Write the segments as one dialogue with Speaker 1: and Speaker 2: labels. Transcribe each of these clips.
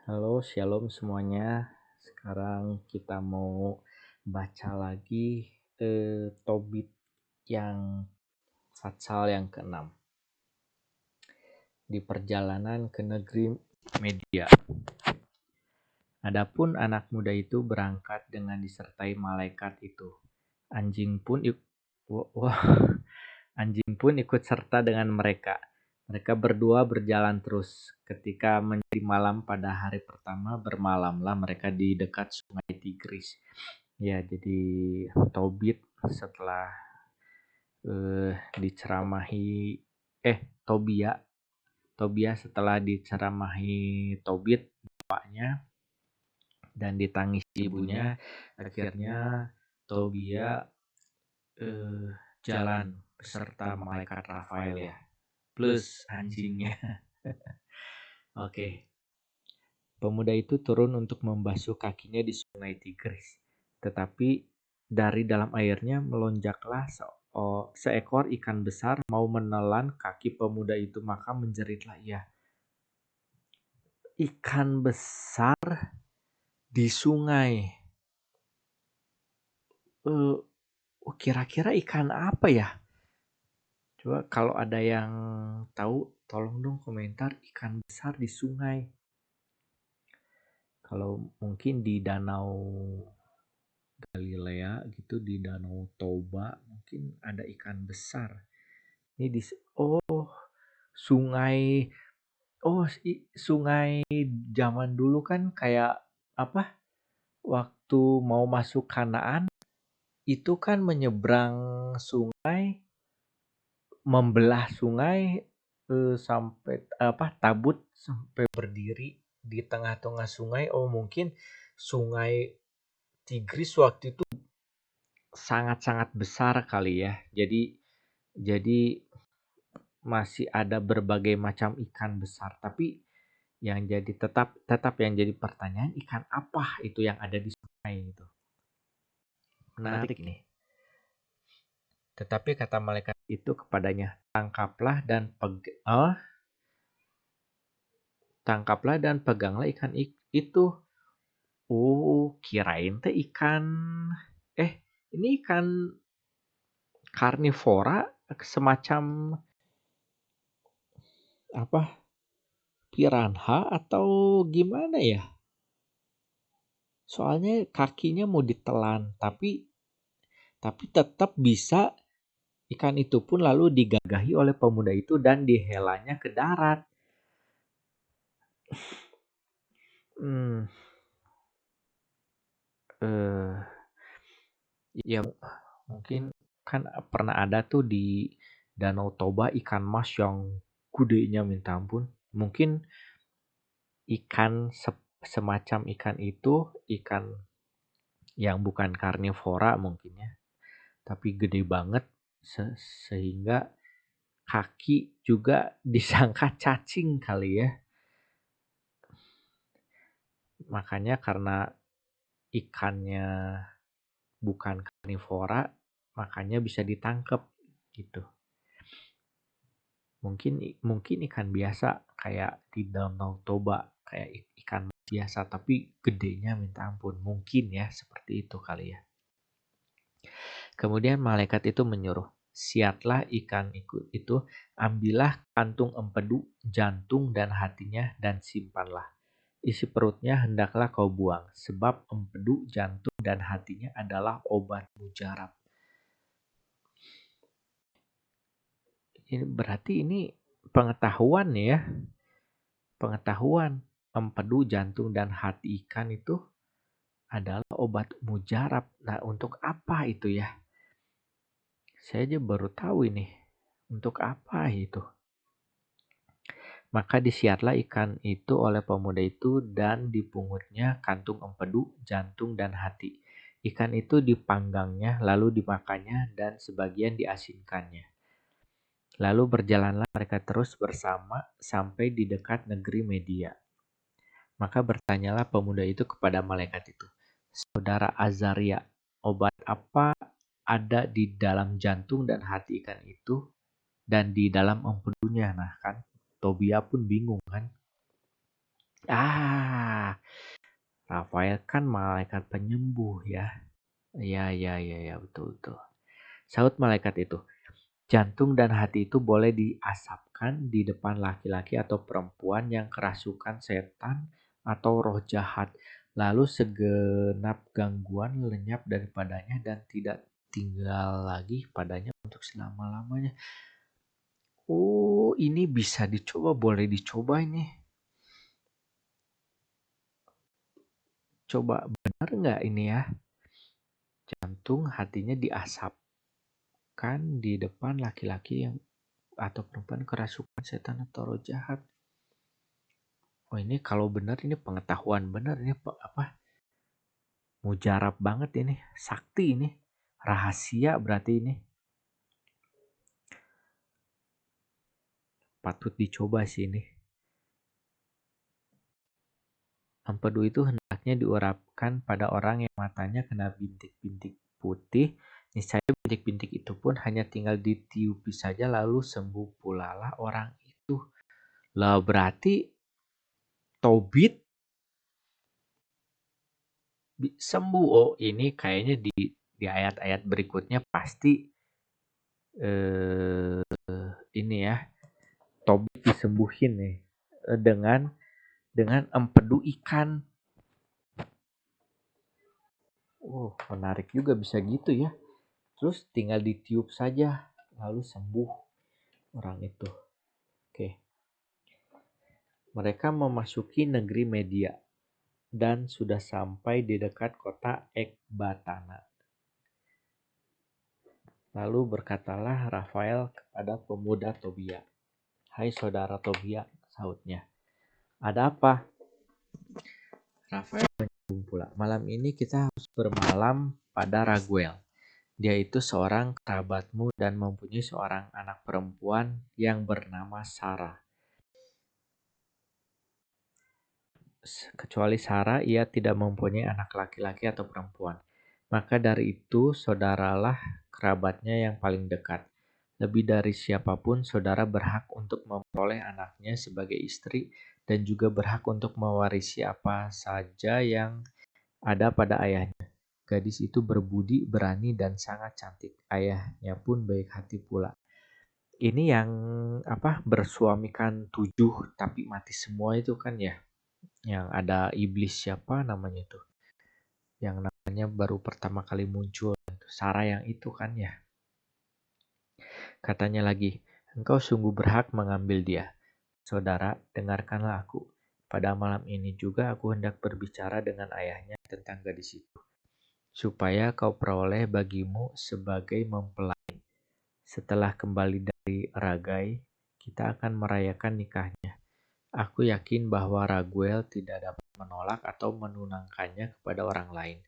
Speaker 1: Halo, shalom semuanya. Sekarang kita mau baca lagi Tobit yang Fatsal yang ke-6. Di perjalanan ke negeri Media. Adapun anak muda itu berangkat dengan disertai malaikat itu. Anjing pun ikut serta dengan mereka. Mereka berdua berjalan terus. Ketika menjadi malam pada hari pertama, bermalamlah mereka di dekat sungai Tigris. Ya, jadi Tobit setelah diceramahi Tobia Tobia setelah diceramahi Tobit bapaknya dan ditangisi ibunya, akhirnya Tobia jalan beserta malaikat Rafael ya, plus anjingnya. Oke. Pemuda itu turun untuk membasuh kakinya di sungai Tigris. Tetapi dari dalam airnya melonjaklah seekor ikan besar mau menelan kaki pemuda itu, maka menjeritlah ia. Ikan besar di sungai. Kira-kira ikan apa ya? Coba kalau ada yang tahu, tolong dong komentar. Ikan besar di sungai. Kalau mungkin di danau Galilea gitu, di danau Toba mungkin ada ikan besar. Ini sungai. Sungai zaman dulu kan kayak apa? Waktu mau masuk Kanaan itu kan menyeberang sungai, membelah sungai sampai Tabut sampai berdiri di tengah-tengah sungai. Mungkin sungai Tigris waktu itu sangat-sangat besar kali ya. Jadi masih ada berbagai macam ikan besar, tapi yang jadi tetap yang jadi pertanyaan, ikan apa itu yang ada di sungai itu. Menarik nih. Tetapi kata malaikat itu kepadanya, tangkaplah dan peganglah ikan itu. Kirain teh ikan ini ikan karnivora, semacam apa, piranha atau gimana ya? Soalnya kakinya mau ditelan, tapi tetap bisa. Ikan itu pun lalu digagahi oleh pemuda itu dan dihelanya ke darat. Ya mungkin kan pernah ada tuh di Danau Toba ikan mas yang gedenya minta ampun. Mungkin ikan semacam ikan itu ikan yang bukan karnivora mungkin ya, tapi gede banget sehingga kaki juga disangka cacing kali ya. Makanya karena ikannya bukan karnivora, makanya bisa ditangkap gitu. Mungkin ikan biasa kayak di Danau Toba, kayak ikan biasa tapi gedenya minta ampun. Mungkin ya seperti itu kali ya. Kemudian malaikat itu menyuruh, siatlah ikan itu, ambillah kantung empedu, jantung dan hatinya dan simpanlah. Isi perutnya hendaklah kau buang, sebab empedu, jantung dan hatinya adalah obat mujarab. Berarti ini pengetahuan ya. Pengetahuan empedu, jantung dan hati ikan itu adalah obat mujarab. Nah, untuk apa itu ya? Saya aja baru tahu ini. Untuk apa itu? Maka disiatlah ikan itu oleh pemuda itu dan dipungutnya kantung empedu, jantung dan hati. Ikan itu dipanggangnya lalu dimakannya dan sebagian diasinkannya. Lalu berjalanlah mereka terus bersama sampai di dekat negeri Media. Maka bertanyalah pemuda itu kepada malaikat itu, Saudara Azaria, obat apa ada di dalam jantung dan hati ikan itu dan di dalam empedunya? Nah kan, Tobia pun bingung kan. Rafael kan malaikat penyembuh ya. Ya, betul. Saut malaikat itu, jantung dan hati itu boleh diasapkan di depan laki-laki atau perempuan yang kerasukan setan atau roh jahat. Lalu segenap gangguan lenyap daripadanya dan tidak tinggal lagi padanya untuk selama-lamanya. Oh, ini bisa dicoba, boleh dicoba ini. Coba benar nggak ini ya? Jantung hatinya diasapkan di depan laki-laki yang atau perempuan kerasukan setan atau roh jahat. Oh, ini kalau benar ini pengetahuan benar ini apa? Mujarab banget ini, sakti ini. Rahasia berarti ini. Patut dicoba sih ini. Empedu itu hendaknya diurapkan pada orang yang matanya kena bintik-bintik putih. Niscaya bintik-bintik itu pun hanya tinggal ditiupi saja lalu sembuh pula lah orang itu. Lah berarti Tobit sembuh. Oh, ini kayaknya di ayat-ayat berikutnya pasti eh ini ya, Tobit disembuhin nih dengan empedu ikan. Oh, menarik juga bisa gitu ya. Terus tinggal ditiup saja lalu sembuh orang itu. Oke. Mereka memasuki negeri Media dan sudah sampai di dekat kota Ekbatana. Lalu berkatalah Rafael kepada pemuda Tobia. Hai saudara Tobia, sautnya. Ada apa? Rafael menyambung pula. Malam ini kita harus bermalam pada Raguel. Dia itu seorang kerabatmu dan mempunyai seorang anak perempuan yang bernama Sarah. Kecuali Sarah, ia tidak mempunyai anak laki-laki atau perempuan. Maka dari itu, saudaralah kerabatnya yang paling dekat. Lebih dari siapapun, saudara berhak untuk memperoleh anaknya sebagai istri dan juga berhak untuk mewarisi apa saja yang ada pada ayahnya. Gadis itu berbudi, berani, dan sangat cantik. Ayahnya pun baik hati pula. Ini yang bersuamikan 7 tapi mati semua itu kan ya. Yang ada iblis siapa namanya itu. Yang namanya baru pertama kali muncul. Sarah yang itu kan ya. Katanya lagi, engkau sungguh berhak mengambil dia. Saudara, dengarkanlah aku. Pada malam ini juga aku hendak berbicara dengan ayahnya tentang gadis itu. Supaya kau peroleh bagimu sebagai mempelai. Setelah kembali dari Ragai, kita akan merayakan nikahnya. Aku yakin bahwa Raguel tidak dapat menolak atau menunangkannya kepada orang lain.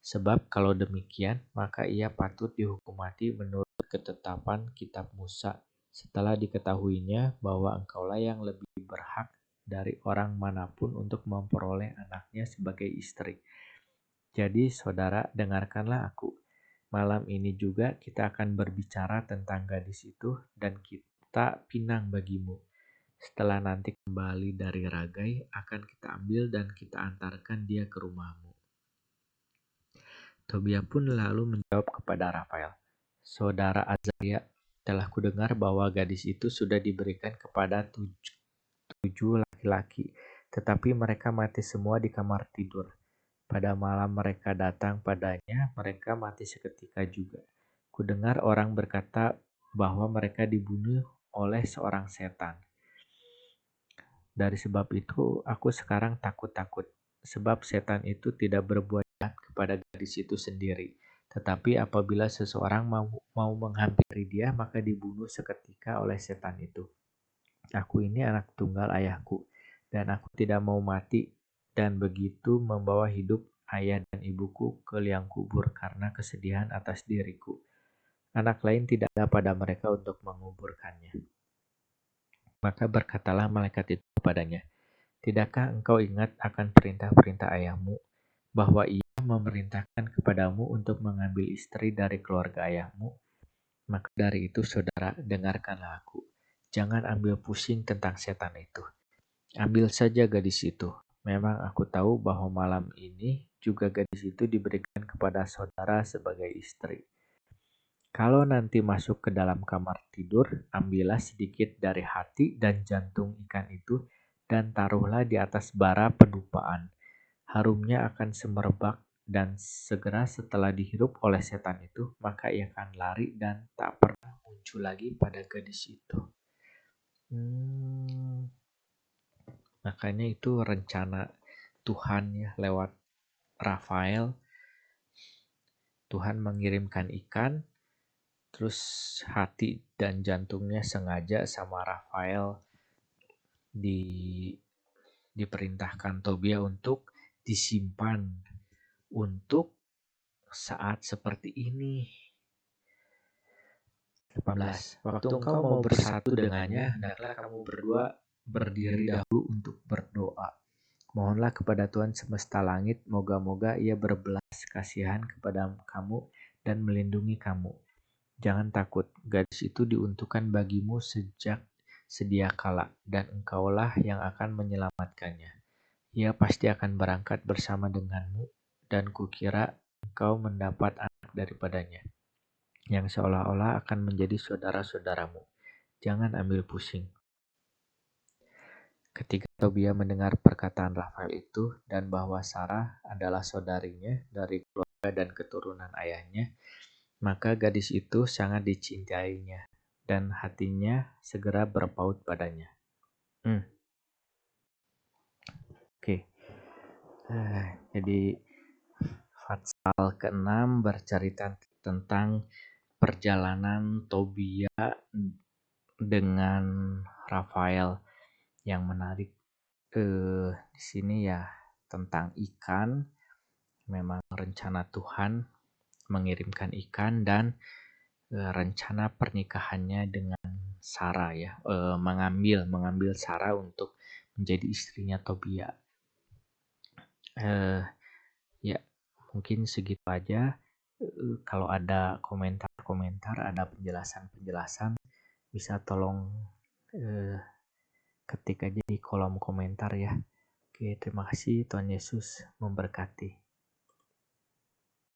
Speaker 1: Sebab kalau demikian, maka ia patut dihukum mati menurut ketetapan kitab Musa setelah diketahuinya bahwa engkaulah yang lebih berhak dari orang manapun untuk memperoleh anaknya sebagai istri. Jadi saudara, dengarkanlah aku. Malam ini juga kita akan berbicara tentang gadis itu dan kita pinang bagimu. Setelah nanti kembali dari Ragai, akan kita ambil dan kita antarkan dia ke rumahmu. Tobia pun lalu menjawab kepada Rafael, Saudara Azaria, telah kudengar bahwa gadis itu sudah diberikan kepada 7 laki-laki, tetapi mereka mati semua di kamar tidur. Pada malam mereka datang padanya, mereka mati seketika juga. Kudengar orang berkata bahwa mereka dibunuh oleh seorang setan. Dari sebab itu, aku sekarang takut-takut, sebab setan itu tidak berbuat jahat kepada gadis itu sendiri. Tetapi apabila seseorang mau menghampiri dia, maka dibunuh seketika oleh setan itu. Aku ini anak tunggal ayahku, dan aku tidak mau mati, dan begitu membawa hidup ayah dan ibuku ke liang kubur karena kesedihan atas diriku. Anak lain tidak ada pada mereka untuk menguburkannya. Maka berkatalah malaikat itu kepadanya, Tidakkah engkau ingat akan perintah-perintah ayahmu, bahwa ia memerintahkan kepadamu untuk mengambil istri dari keluarga ayahmu? Maka dari itu, saudara, dengarkanlah aku. Jangan ambil pusing tentang setan itu. Ambil saja gadis itu, Memang aku tahu bahwa malam ini juga gadis itu diberikan kepada saudara sebagai istri. Kalau nanti masuk ke dalam kamar tidur, ambillah sedikit dari hati dan jantung ikan itu dan taruhlah di atas bara pedupaan. Harumnya akan semerbak dan segera setelah dihirup oleh setan itu, maka ia akan lari dan tak pernah muncul lagi pada gadis itu. Makanya itu rencana Tuhan ya lewat Rafael. Tuhan mengirimkan ikan, terus hati dan jantungnya sengaja sama Rafael diperintahkan Tobia untuk disimpan untuk saat seperti ini. 18. Waktu engkau mau bersatu dengannya, hendaklah kamu berdua berdiri dahulu untuk berdoa. Mohonlah kepada Tuhan semesta langit, moga-moga ia berbelas kasihan kepada kamu dan melindungi kamu. Jangan takut, gadis itu diuntukkan bagimu sejak sedia kala, dan engkaulah yang akan menyelamatkannya. Ia pasti akan berangkat bersama denganmu, dan kukira engkau mendapat anak daripadanya, yang seolah-olah akan menjadi saudara-saudaramu. Jangan ambil pusing. Ketika Tobia mendengar perkataan Rafael itu dan bahwa Sarah adalah saudarinya dari keluarga dan keturunan ayahnya, maka gadis itu sangat dicintainya dan hatinya segera berpaut padanya. Oke. Jadi Fatsal ke-6 bercerita tentang perjalanan Tobia dengan Rafael. Yang menarik di sini ya tentang ikan, memang rencana Tuhan mengirimkan ikan dan rencana pernikahannya dengan Sarah ya, mengambil Sarah untuk menjadi istrinya Tobia. Ya mungkin segitu aja. Kalau ada komentar-komentar, ada penjelasan-penjelasan, bisa tolong ketik aja di kolom komentar ya. Oke, terima kasih. Tuhan Yesus memberkati.